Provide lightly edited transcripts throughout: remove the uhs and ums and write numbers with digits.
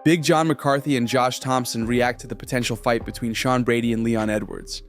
Big John McCarthy and Josh Thompson react to the potential fight between Sean Brady and Leon Edwards.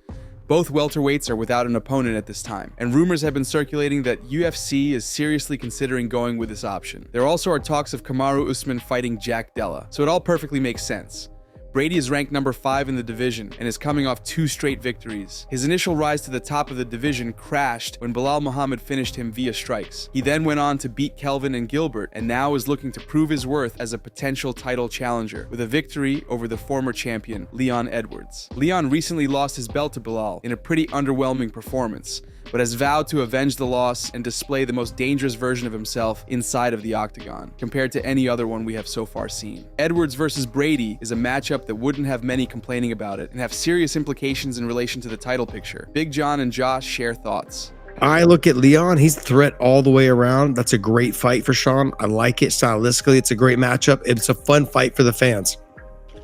Both welterweights are without an opponent at this time, and rumors have been circulating that UFC is seriously considering going with this option. There also are talks of Kamaru Usman fighting Jack Della, so it all perfectly makes sense. Brady is ranked number 5 in the division and is coming off 2 straight victories. His initial rise to the top of the division crashed when Belal Muhammad finished him via strikes. He then went on to beat Kelvin and Gilbert and now is looking to prove his worth as a potential title challenger with a victory over the former champion, Leon Edwards. Leon recently lost his belt to Belal in a pretty underwhelming performance, but has vowed to avenge the loss and display the most dangerous version of himself inside of the octagon, compared to any other one we have so far seen. Edwards versus Brady is a matchup that wouldn't have many complaining about it and have serious implications in relation to the title picture. Big John and Josh share thoughts. I look at Leon, he's threat all the way around. That's a great fight for Sean. I like it stylistically. It's a great matchup. It's a fun fight for the fans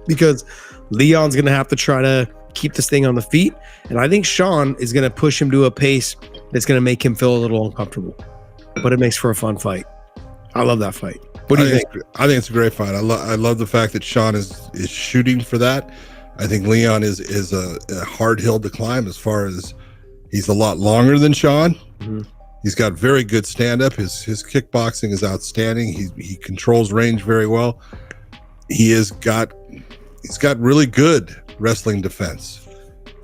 because Leon's going to have to try to keep this thing on the feet. And I think Sean is going to push him to a pace that's going to make him feel a little uncomfortable. But it makes for a fun fight. I love that fight. What do you think? I think it's a great fight. I love the fact that Sean is shooting for that. I think Leon is a hard hill to climb as far as he's a lot longer than Sean. Mm-hmm. He's got very good stand-up. His kickboxing is outstanding. He controls range very well. He's got really good wrestling defense.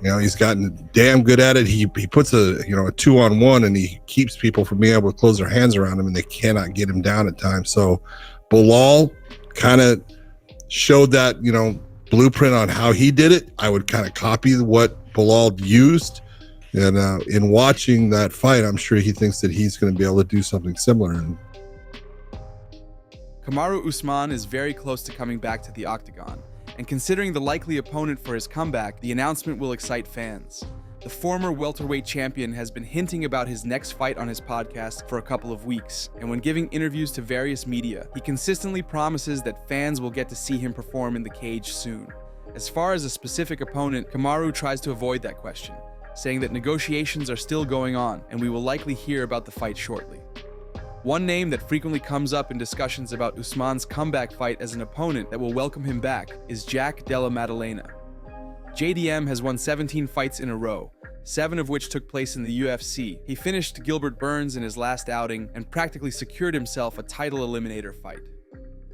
You know, he's gotten damn good at it. He puts a 2-on-1 and he keeps people from being able to close their hands around him and they cannot get him down at times. So Belal kind of showed that, blueprint on how he did it. I would kind of copy what Belal used. And in watching that fight, I'm sure he thinks that he's going to be able to do something similar. And Kamaru Usman is very close to coming back to the octagon. And considering the likely opponent for his comeback, the announcement will excite fans. The former welterweight champion has been hinting about his next fight on his podcast for a couple of weeks, and when giving interviews to various media, he consistently promises that fans will get to see him perform in the cage soon. As far as a specific opponent, Kamaru tries to avoid that question, saying that negotiations are still going on, and we will likely hear about the fight shortly. One name that frequently comes up in discussions about Usman's comeback fight as an opponent that will welcome him back is Jack Della Maddalena. JDM has won 17 fights in a row, 7 of which took place in the UFC. He finished Gilbert Burns in his last outing and practically secured himself a title eliminator fight.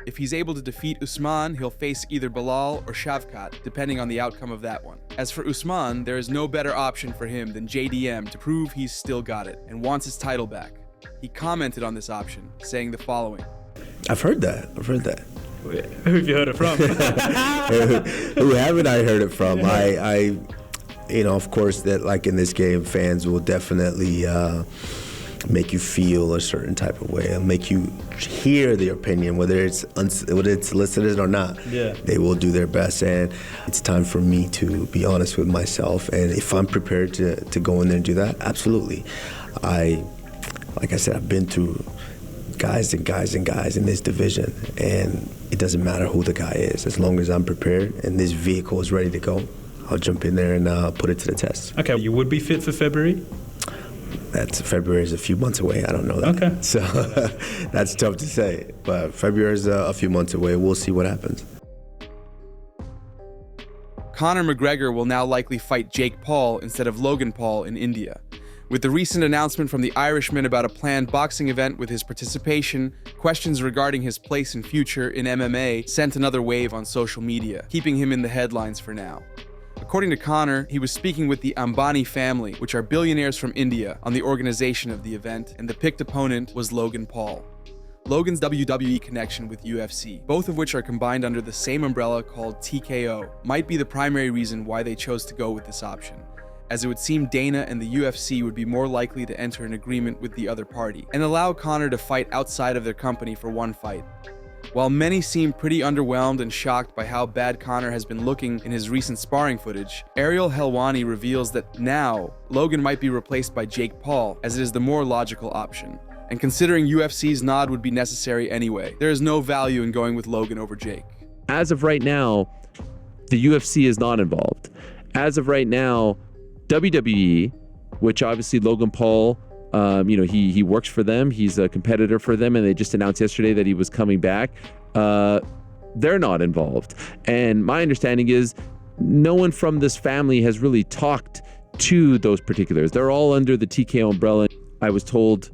If he's able to defeat Usman, he'll face either Belal or Shavkat, depending on the outcome of that one. As for Usman, there is no better option for him than JDM to prove he's still got it and wants his title back. He commented on this option, saying the following. I've heard that. Who have you heard it from? Who haven't I heard it from? I of course, that like in this game, fans will definitely make you feel a certain type of way and make you hear their opinion, whether it's solicited or not. Yeah. They will do their best, and it's time for me to be honest with myself. And if I'm prepared to go in there and do that, absolutely. Like I said, I've been through guys and guys and guys in this division, and it doesn't matter who the guy is. As long as I'm prepared and this vehicle is ready to go, I'll jump in there and put it to the test. Okay, you would be fit for February? February is a few months away. I don't know that. Okay. So that's tough to say, but February is a few months away. We'll see what happens. Conor McGregor will now likely fight Jake Paul instead of Logan Paul in India. With the recent announcement from the Irishman about a planned boxing event with his participation, questions regarding his place and future in MMA sent another wave on social media, keeping him in the headlines for now. According to Conor, he was speaking with the Ambani family, which are billionaires from India, on the organization of the event, and the picked opponent was Logan Paul. Logan's WWE connection with UFC, both of which are combined under the same umbrella called TKO, might be the primary reason why they chose to go with this option, as it would seem Dana and the UFC would be more likely to enter an agreement with the other party and allow Conor to fight outside of their company for one fight. While many seem pretty underwhelmed and shocked by how bad Conor has been looking in his recent sparring footage, Ariel Helwani reveals that now Logan might be replaced by Jake Paul, as it is the more logical option. And considering UFC's nod would be necessary anyway, there is no value in going with Logan over Jake. As of right now, the UFC is not involved. As of right now, WWE, which obviously Logan Paul, he works for them. He's a competitor for them, and they just announced yesterday that he was coming back. they're not involved. And my understanding is no one from this family has really talked to those particulars. They're all under the TKO umbrella. I was told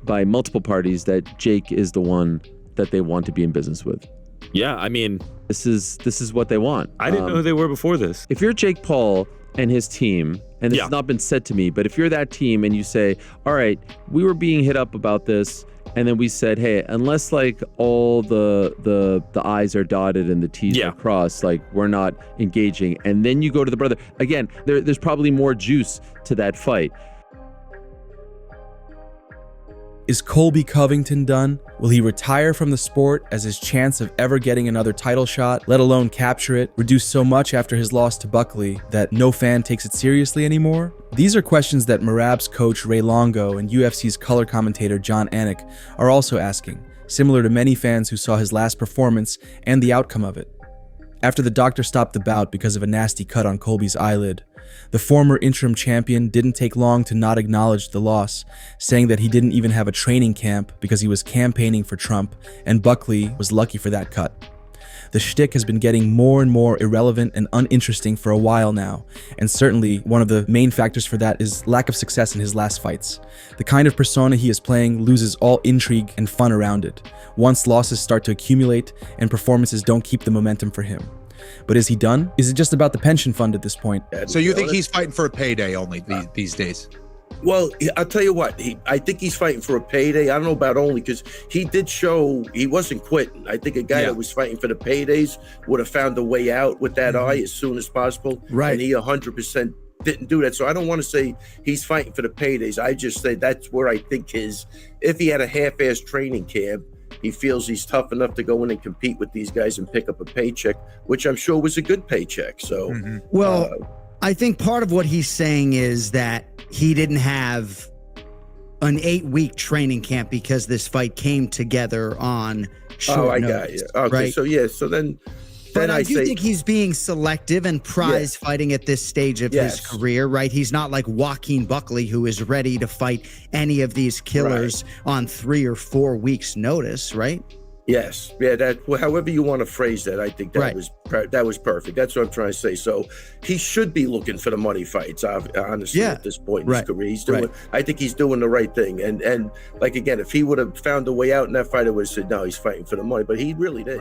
by multiple parties that Jake is the one that they want to be in business with. Yeah, I mean, this is what they want. I didn't know who they were before this. If you're Jake Paul and his team, and this has not been said to me, but if you're that team and you say, all right, we were being hit up about this, and then we said, hey, unless like all the I's are dotted and the T's are crossed, like we're not engaging, and then you go to the brother again, there's probably more juice to that fight. Is Colby Covington done? Will he retire from the sport as his chance of ever getting another title shot, let alone capture it, reduced so much after his loss to Buckley that no fan takes it seriously anymore? These are questions that Merab's coach Ray Longo and UFC's color commentator John Anik are also asking, similar to many fans who saw his last performance and the outcome of it. After the doctor stopped the bout because of a nasty cut on Colby's eyelid, the former interim champion didn't take long to not acknowledge the loss, saying that he didn't even have a training camp because he was campaigning for Trump, and Buckley was lucky for that cut. The shtick has been getting more and more irrelevant and uninteresting for a while now, and certainly one of the main factors for that is lack of success in his last fights. The kind of persona he is playing loses all intrigue and fun around it, once losses start to accumulate and performances don't keep the momentum for him. But is he done? Is it just about the pension fund at this point? So you think he's fighting for a payday only these days? Well, I'll tell you what, I think he's fighting for a payday. I don't know about only, because he did show he wasn't quitting. I think a guy that was fighting for the paydays would have found a way out with that eye as soon as possible. Right. And he 100% didn't do that. So I don't want to say he's fighting for the paydays. I just say that's where I think if he had a half-assed training camp, he feels he's tough enough to go in and compete with these guys and pick up a paycheck, which I'm sure was a good paycheck. So, I think part of what he's saying is that he didn't have an 8-week training camp because this fight came together on short notice. Got you. Okay, right? So then But I do think he's being selective and prize fighting at this stage of his career, right? He's not like Joaquin Buckley, who is ready to fight any of these killers on 3 or 4 weeks' notice, right? Yes. Yeah, however you want to phrase that, I think that was perfect. That's what I'm trying to say. So he should be looking for the money fights, honestly, at this point in his career. He's doing, I think he's doing the right thing. And like, again, if he would have found a way out in that fight, I would have said, no, he's fighting for the money. But he really did.